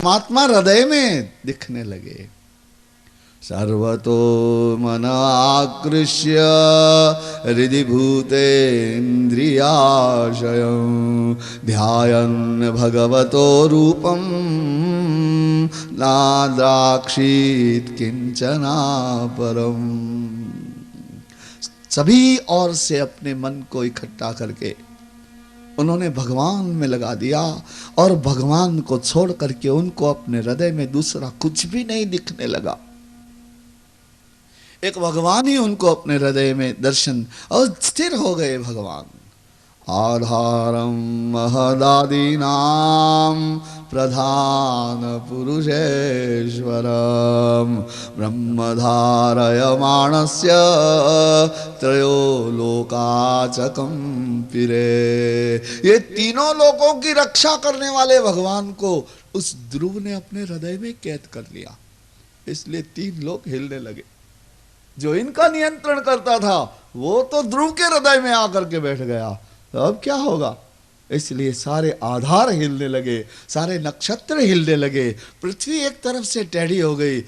परमात्मा हृदय में दिखने लगे। सर्वतो मन आकृष्य हृदि भूतेन्द्रियाशयं ध्यायन् भगवतो रूपं नाद्राक्षीत् किंचना परम। सभी ओर से अपने मन को इकट्ठा करके उन्होंने भगवान में लगा दिया और भगवान को छोड़ करके उनको अपने हृदय में दूसरा कुछ भी नहीं दिखने लगा। एक भगवान ही उनको अपने हृदय में दर्शन और स्थिर हो गए भगवान। आधारम महदादीनां प्रधान पुरुषेश्वरम ब्रह्मधारयमाणस्य त्रयो लोकाचकं पिरे। ये तीनों लोकों की रक्षा करने वाले भगवान को उस ध्रुव ने अपने हृदय में कैद कर लिया, इसलिए तीन लोग हिलने लगे। जो इनका नियंत्रण करता था वो तो ध्रुव के हृदय में आकर के बैठ गया, तो अब क्या होगा? इसलिए सारे आधार हिलने लगे, सारे नक्षत्र हिलने लगे, पृथ्वी एक तरफ से टेढ़ी हो गई,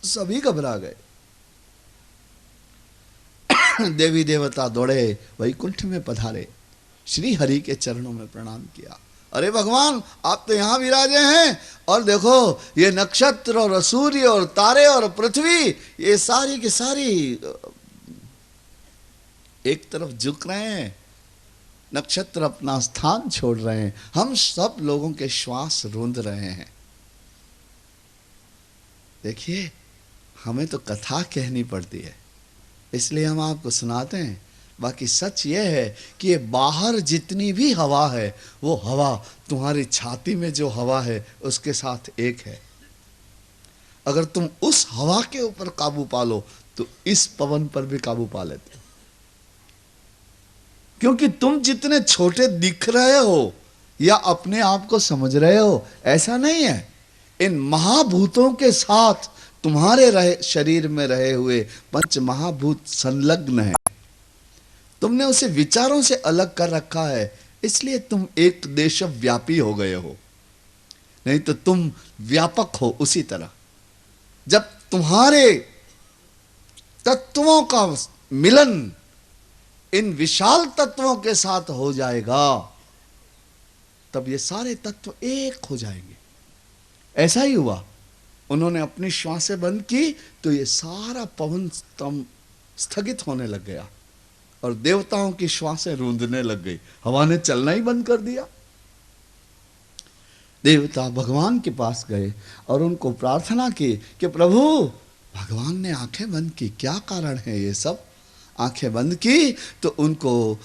सभी घबरा गए। देवी देवता दौड़े, वैकुंठ में पधारे, श्री हरि के चरणों में प्रणाम किया। अरे भगवान, आप तो यहां विराजे हैं और देखो ये नक्षत्र और सूर्य और तारे और पृथ्वी ये सारी की सारी एक तरफ झुक रहे हैं, नक्षत्र अपना स्थान छोड़ रहे हैं, हम सब लोगों के श्वास रूंध रहे हैं। देखिए, हमें तो कथा कहनी पड़ती है इसलिए हम आपको सुनाते हैं, बाकी सच यह है कि ये बाहर जितनी भी हवा है वो हवा तुम्हारी छाती में जो हवा है उसके साथ एक है। अगर तुम उस हवा के ऊपर काबू पा लो तो इस पवन पर भी काबू पा लेते हो, क्योंकि तुम जितने छोटे दिख रहे हो या अपने आप को समझ रहे हो ऐसा नहीं है। इन महाभूतों के साथ तुम्हारे शरीर में रहे हुए पंच महाभूत संलग्न है। तुमने उसे विचारों से अलग कर रखा है, इसलिए तुम एक देशव्यापी हो गए हो, नहीं तो तुम व्यापक हो। उसी तरह जब तुम्हारे तत्वों का मिलन इन विशाल तत्वों के साथ हो जाएगा तब ये सारे तत्व एक हो जाएंगे। ऐसा ही हुआ, उन्होंने अपनी श्वासें बंद की तो ये सारा पवन स्थगित होने लग गया और देवताओं की श्वासें रूंधने लग गई, हवा ने चलना ही बंद कर दिया। देवता भगवान के पास गए और उनको प्रार्थना की कि प्रभु, भगवान ने आंखें बंद की, क्या कारण है ये सब? आंखें बंद की तो उनको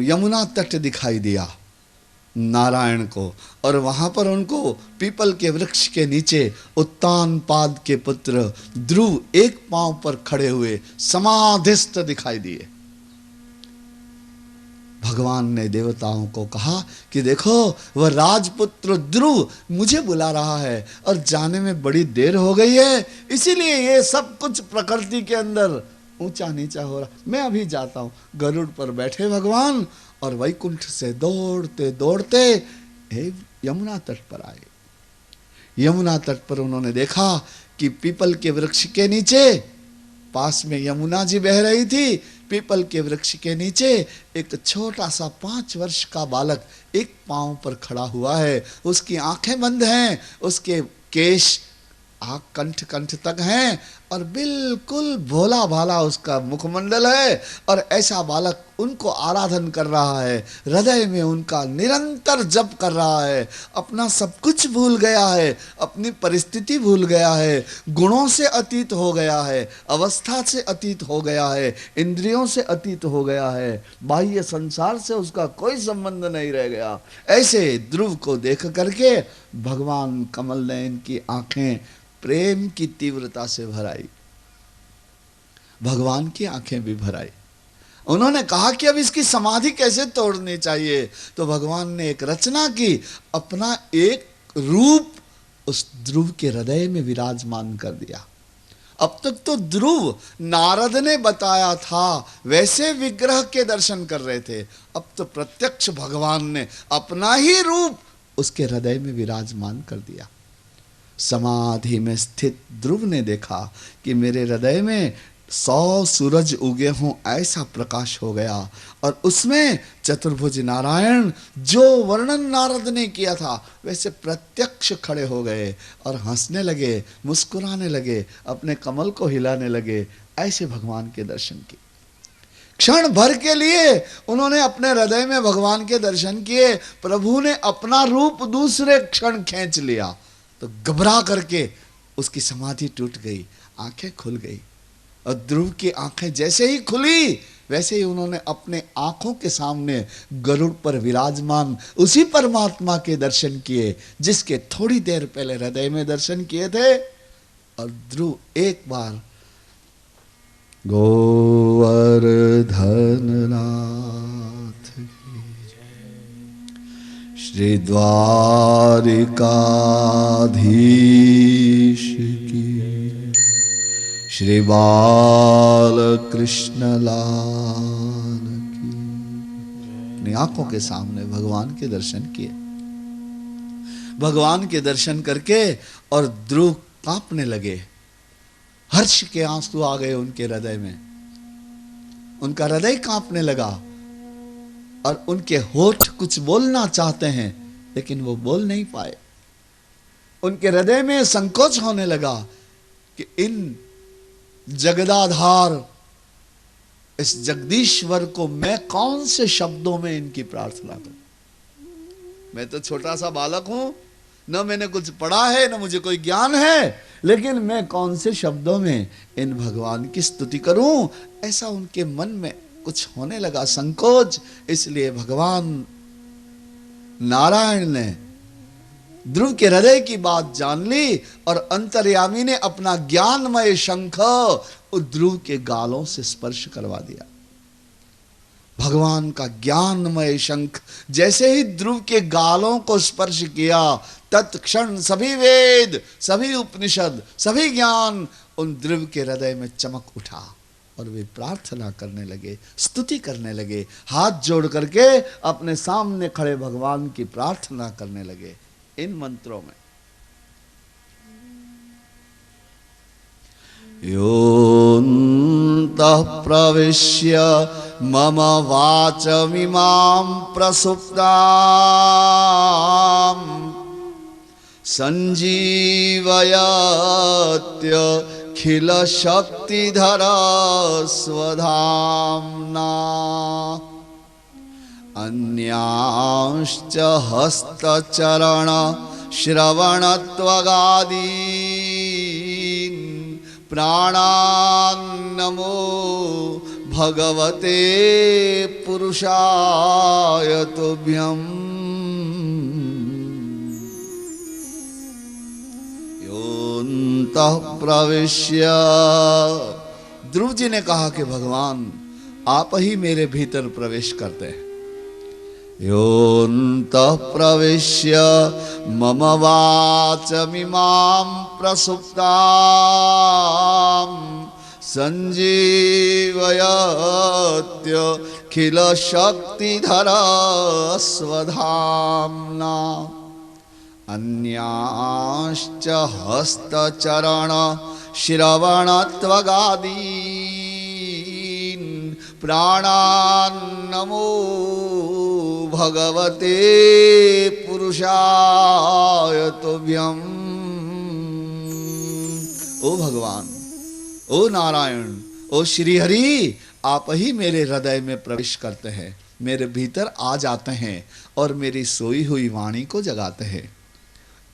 यमुना तट दिखाई दिया नारायण को, और वहां पर उनको पीपल के वृक्ष के नीचे उत्तानपाद के पुत्र ध्रुव एक पांव पर खड़े हुए समाधिस्थ दिखाई दिए। भगवान ने देवताओं को कहा कि देखो, वह राजपुत्र ध्रुव मुझे बुला रहा है और जाने में बड़ी देर हो गई है, इसीलिए ये सब कुछ प्रकृति के अंदर ऊंचा नीचा हो रहा, मैं अभी जाता हूं। गरुड़ पर बैठे भगवान और वैकुंठ से दौड़ते दौड़ते यमुना तट पर आए। यमुना तट पर उन्होंने देखा कि पीपल के वृक्ष के नीचे, पास में यमुना जी बह रही थी, पीपल के वृक्ष के नीचे एक छोटा सा 5 वर्ष का बालक एक पांव पर खड़ा हुआ है, उसकी आंखें बंद हैं, उसके केश कंठ तक हैं और बिल्कुल भोला भाला उसका मुखमंडल है, और ऐसा बालक उनको आराधन कर रहा है, हृदय में उनका निरंतर जप कर रहा है, अपना सब कुछ भूल गया है, अपनी परिस्थिति भूल गया है, गुणों से अतीत हो गया है, अवस्था से अतीत हो गया है, इंद्रियों से अतीत हो गया है, बाह्य संसार से उसका कोई संबंध नहीं रह गया। ऐसे ध्रुव को देख करके भगवान कमल ने इनकी आंखें प्रेम की तीव्रता से भराई, भगवान की आंखें भी भराई। उन्होंने कहा कि अब इसकी समाधि कैसे तोड़नी चाहिए, तो भगवान ने एक रचना की, अपना एक रूप उस ध्रुव के हृदय में विराजमान कर दिया। अब तक तो ध्रुव नारद ने बताया था वैसे विग्रह के दर्शन कर रहे थे, अब तो प्रत्यक्ष भगवान ने अपना ही रूप उसके हृदय में विराजमान कर दिया। समाधि में स्थित ध्रुव ने देखा कि मेरे हृदय में 100 सूरज उगे हों ऐसा प्रकाश हो गया, और उसमें चतुर्भुज नारायण जो वर्णन नारद ने किया था वैसे प्रत्यक्ष खड़े हो गए और हंसने लगे, मुस्कुराने लगे, अपने कमल को हिलाने लगे। ऐसे भगवान के दर्शन किए। क्षण भर के लिए उन्होंने अपने हृदय में भगवान के दर्शन किए। प्रभु ने अपना रूप दूसरे क्षण खींच लिया तो घबरा करके उसकी समाधि टूट गई, आंखें खुल गई, और ध्रुव की आंखें जैसे ही खुली वैसे ही उन्होंने अपने आंखों के सामने गरुड़ पर विराजमान उसी परमात्मा के दर्शन किए जिसके थोड़ी देर पहले हृदय में दर्शन किए थे। और ध्रुव एक बार गोवर्धन नाथ की, श्री द्वारिकाधीश की, श्री बालकृष्ण लाल की। अपनी आंखों के सामने भगवान के दर्शन किए। भगवान के दर्शन करके और ध्रुव कांपने लगे, हर्ष के आंसू आ गए उनके हृदय में, उनका हृदय कांपने लगा और उनके होठ कुछ बोलना चाहते हैं लेकिन वो बोल नहीं पाए। उनके हृदय में संकोच होने लगा कि इन जगदाधार इस जगदीश्वर को मैं कौन से शब्दों में इनकी प्रार्थना करूं। मैं तो छोटा सा बालक हूं, न मैंने कुछ पढ़ा है न मुझे कोई ज्ञान है, लेकिन मैं कौन से शब्दों में इन भगवान की स्तुति करूं। ऐसा उनके मन में कुछ होने लगा, संकोच। इसलिए भगवान नारायण ने ध्रुव के हृदय की बात जान ली और अंतर्यामी ने अपना ज्ञानमय शंख ध्रुव के गालों से स्पर्श करवा दिया। भगवान का ज्ञानमय शंख जैसे ही ध्रुव के गालों को स्पर्श किया, तत्क्षण सभी वेद, सभी उपनिषद, सभी ज्ञान उन ध्रुव के हृदय में चमक उठा और वे प्रार्थना करने लगे, स्तुति करने लगे, हाथ जोड़ करके अपने सामने खड़े भगवान की प्रार्थना करने लगे इन मंत्रों में। योऽन्तः प्रविश्य मम वाचमिमां प्रसुप्तां संजीवयत्यखिल शक्तिधरा स्वधाम्ना अन्यांश्च हस्तचरण श्रवणत्वगादीन् प्राणान्नमो भगवते पुरुषाय तुभ्यम्। योऽन्तः प्रविश्य, ध्रुव जी ने कहा कि भगवान आप ही मेरे भीतर प्रवेश करते हैं। योऽन्तः प्रविश्य मम वाचमिमां प्रसुप्तां संजीवयत्यखिल शक्तिधरा स्वधाम्ना अन्यांश्च हस्तचरण श्रवणत्वगादीन् प्राणान्नमो भगवते पुरुषाय तुभ्यम्। ओ भगवान, ओ नारायण, ओ श्री हरि, आप ही मेरे हृदय में प्रवेश करते हैं, मेरे भीतर आ जाते हैं और मेरी सोई हुई वाणी को जगाते हैं।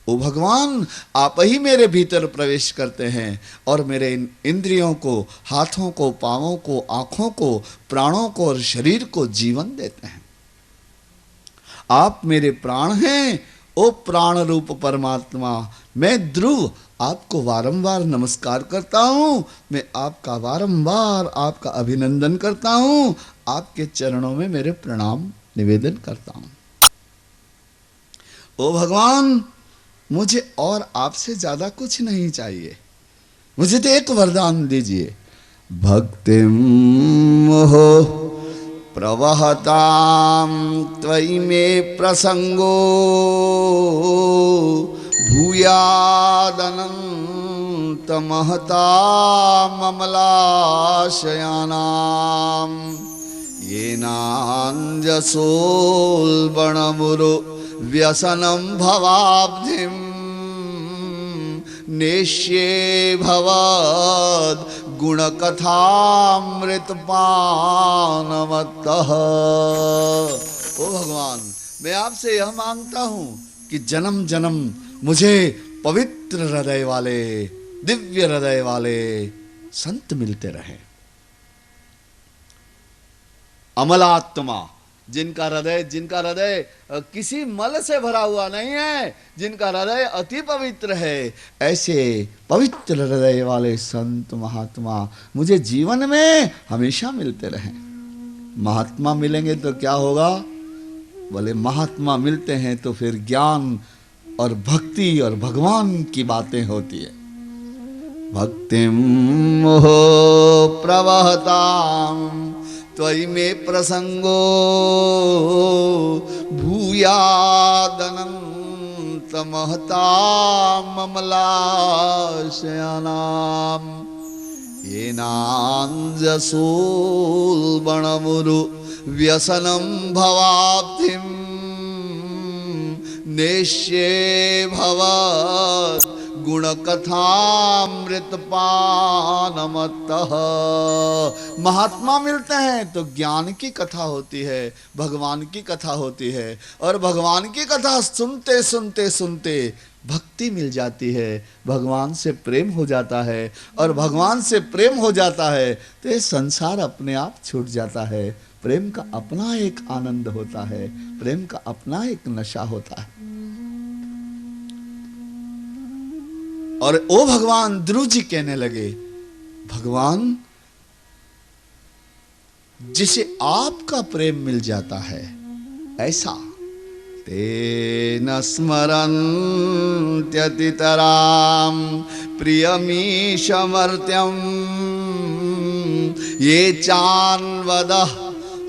ओ भगवान, आप ही मेरे भीतर प्रवेश करते हैं और मेरे इंद्रियों को, हाथों को, पांवों को, आंखों को, प्राणों को और शरीर को जीवन देते हैं। आप मेरे प्राण हैं, ओ प्राण रूप परमात्मा। मैं ध्रुव आपको वारंवार नमस्कार करता हूं, मैं आपका वारंवार आपका अभिनंदन करता हूं, आपके चरणों में मेरे प्रणाम निवेदन करता हूं। ओ भगवान, मुझे और आपसे ज्यादा कुछ नहीं चाहिए, मुझे तो एक वरदान दीजिए। भक्तिं मोहो प्रवहतां त्वयि मे प्रसंगो भूयादनंत महता ममलाशयानां येनाञ्जसोल्बणमुरो व्यसनं भवाब्धिं नेष्ये भवद् गुणकथामृतपानमत्तः। ओ भगवान, मैं आपसे यह मांगता हूँ कि जन्म जन्म मुझे पवित्र हृदय वाले, दिव्य हृदय वाले संत मिलते रहे। अमलात्मा, जिनका हृदय किसी मल से भरा हुआ नहीं है, जिनका हृदय अति पवित्र है, ऐसे पवित्र हृदय वाले संत महात्मा मुझे जीवन में हमेशा मिलते रहे। महात्मा मिलेंगे तो क्या होगा? बोले महात्मा मिलते हैं तो फिर ज्ञान और भक्ति और भगवान की बातें होती है। भक्तिं मोहो प्रवहतां त्वयि मे प्रसंगो भूयादनंत महतां ममलाशयानां येनाञ्जसोल्बणमुरु व्यसनं भवाब्धिं नेष्ये भवद् गुणकथामृतपानमत्तः। महात्मा मिलते हैं तो ज्ञान की कथा होती है, भगवान की कथा होती है, और भगवान की कथा सुनते सुनते सुनते भक्ति मिल जाती है, भगवान से प्रेम हो जाता है, और भगवान से प्रेम हो जाता है तो ये संसार अपने आप छूट जाता है। प्रेम का अपना एक आनंद होता है, प्रेम का अपना एक नशा होता है। और ओ भगवान, ध्रुव जी कहने लगे, भगवान जिसे आपका प्रेम मिल जाता है ऐसा तेन स्मरन्त्यतितरां प्रियमीशमर्त्यं ये चान्वदः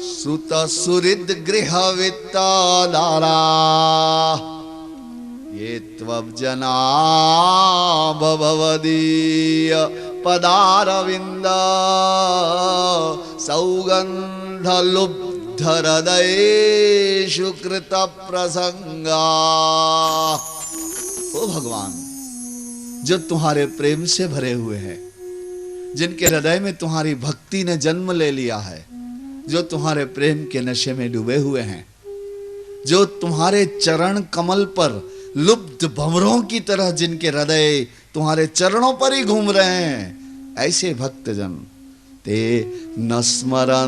सुतसुहृद्गृहवित्तदारा ये त्वब्जना भवदीय पदारविन्द सौगन्धलुब्धहृदयेषु कृतप्रसंगा। ओ भगवान, जो तुम्हारे प्रेम से भरे हुए हैं, जिनके हृदय में तुम्हारी भक्ति ने जन्म ले लिया है, जो तुम्हारे प्रेम के नशे में डूबे हुए हैं, जो तुम्हारे चरण कमल पर लुब्ध भंवरों की तरह जिनके हृदय तुम्हारे चरणों पर ही घूम रहे हैं, ऐसे भक्तजन ते न स्मरन्त्यतितरां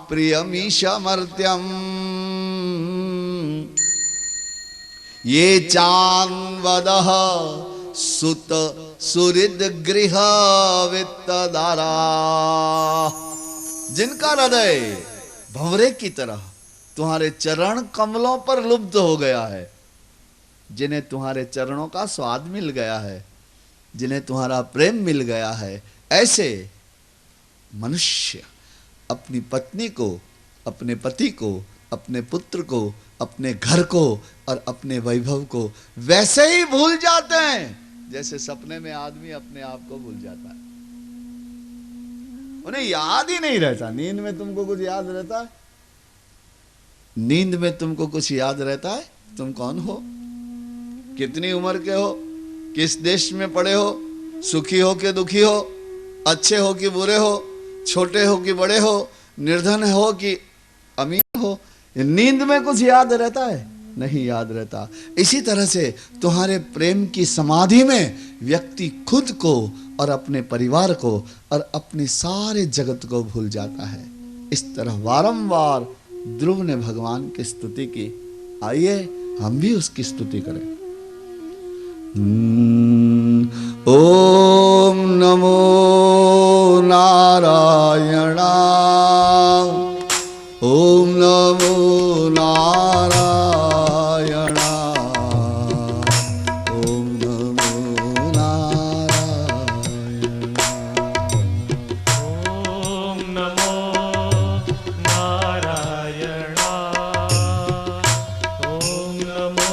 प्रियमीशमर्त्यं ये चान्वदः सुत सुहृद्गृहवित्तदारा। जिनका हृदय भंवरे की तरह तुम्हारे चरण कमलों पर लुब्ध हो गया है, जिन्हें तुम्हारे चरणों का स्वाद मिल गया है, जिन्हें तुम्हारा प्रेम मिल गया है, ऐसे मनुष्य अपनी पत्नी को, अपने पति को, अपने पुत्र को, अपने घर को और अपने वैभव को वैसे ही भूल जाते हैं जैसे सपने में आदमी अपने आप को भूल जाता है। उन्हें याद ही नहीं रहता। नींद में तुमको कुछ याद रहता है? नींद में तुमको कुछ याद रहता है? तुम कौन हो, कितनी उम्र के हो, किस देश में पड़े हो, सुखी हो कि दुखी हो, अच्छे हो कि बुरे हो, छोटे हो कि बड़े हो, निर्धन हो कि अमीर हो? नींद में कुछ याद रहता है? नहीं याद रहता। इसी तरह से तुम्हारे प्रेम की समाधि में व्यक्ति खुद को और अपने परिवार को और अपने सारे जगत को भूल जाता है। इस तरह वारंवार ध्रुव ने भगवान की स्तुति की। आइए हम भी उसकी स्तुति करें। ओम नमो नारायणा, ओम नमो नारायणा, ओम नमो नारायणा, ओम नमो नारायणा, ओम नमो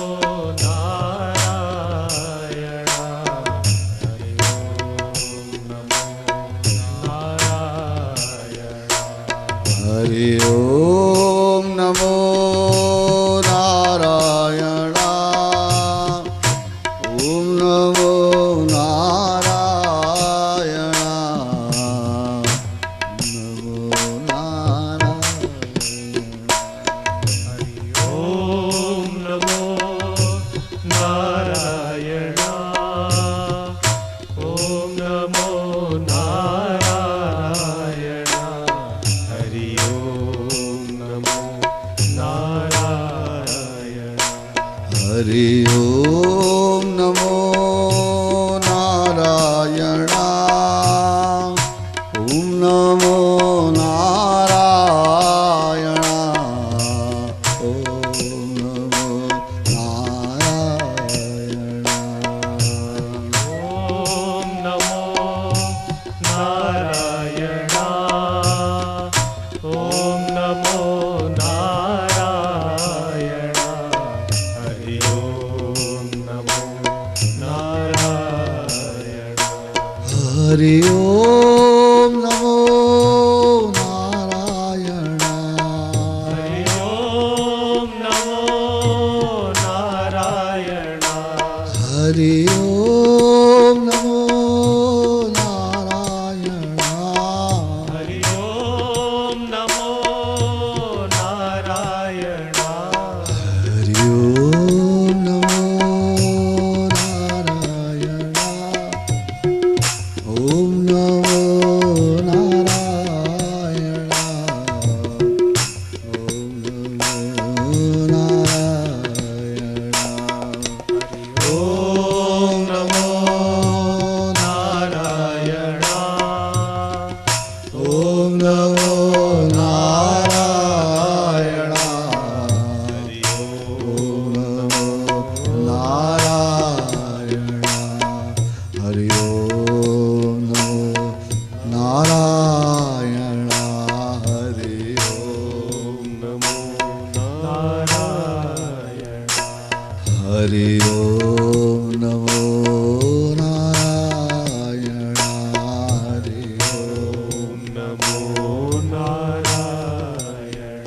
नारायण ओम नमो नारायण हरि ओम नमो नारायण हरि ओम नमो नारायण ओम नमो नारायण ओम नमो नारायण ओम नमो नारायण ओम नमो नारायण हरि ओम नमो नारायण हरि ओम नमो नारायण हरि ओम नमो नारायण हरि ओम नमो नारायण हरि ओम नमो नारायण हरि ओम नमो नारायण ओम नमो नारायण ओम नमो नारायण ओम नमो नारायण ओम नमो नारायण हरि ओम नमो नारायण हरि ओम नमो नारायण हरि ओम नमो नारायण हरि ओम नमो नारायण हरि ओम नमो नारायण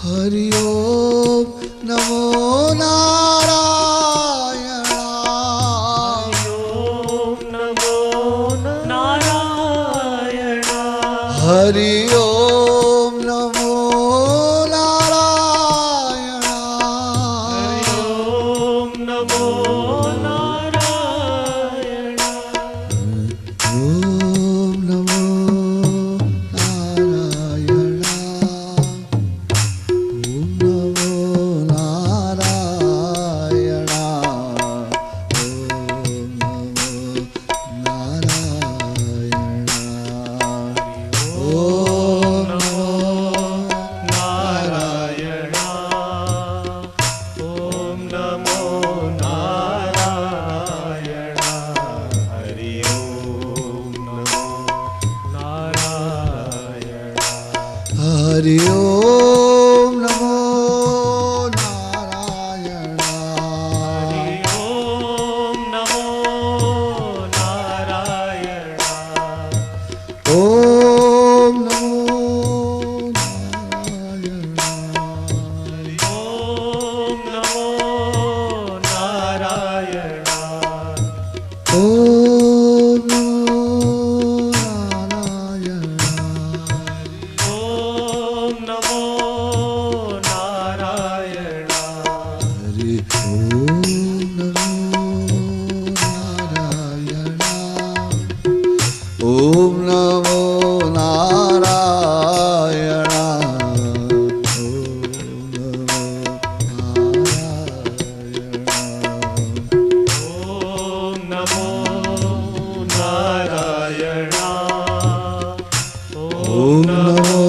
हरि ओम नमो नारायण ओम नमो नारायण हरि ओम नमो नारायण ओम नमो नारायण ओम नमो नारायण ओम नमो नारायण ओम नमो नारायण ओम नमो नारायण ओम नमो नारायण हरि ओम नमो नारायण हरि ओम नमो नारायण हरि ओम नमो नारायण ओम नमो नारायण हरि ओम नमो नारायण ओम नमो नारायण ओम नमो नारायण हरि ओम नमो नारायण ओम नमो नारायण ओम नमो नारायण ओम नमो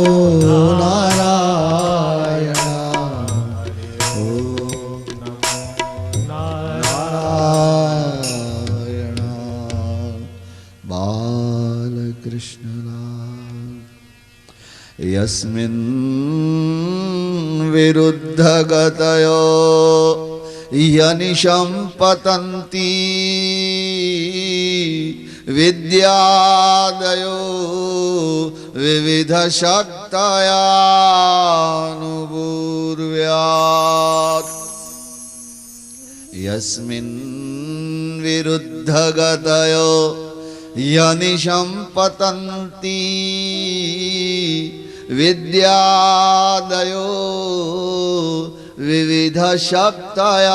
नारायण ओम नमो नारायण नारायण बालकृष्ण यस्मिन् विरुद्धगतयो यनिशं पतन्ति विद्यादयो विविधशक्तयानुपूर्व्यात् यस्मिन् विरुद्धगतयो यनिशं पतन्ति विद्यादयो विविध शक्तयानुपूर्व्यात्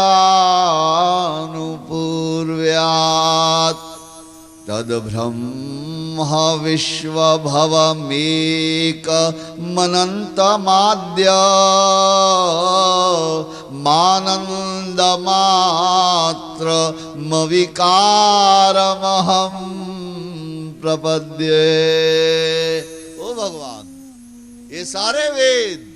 तद्ब्रह्म विश्वभवमेक मनन्तमाद्य मानन्दमात्र मविकारमहं प्रपद्ये। ओ भगवान, ये सारे वेद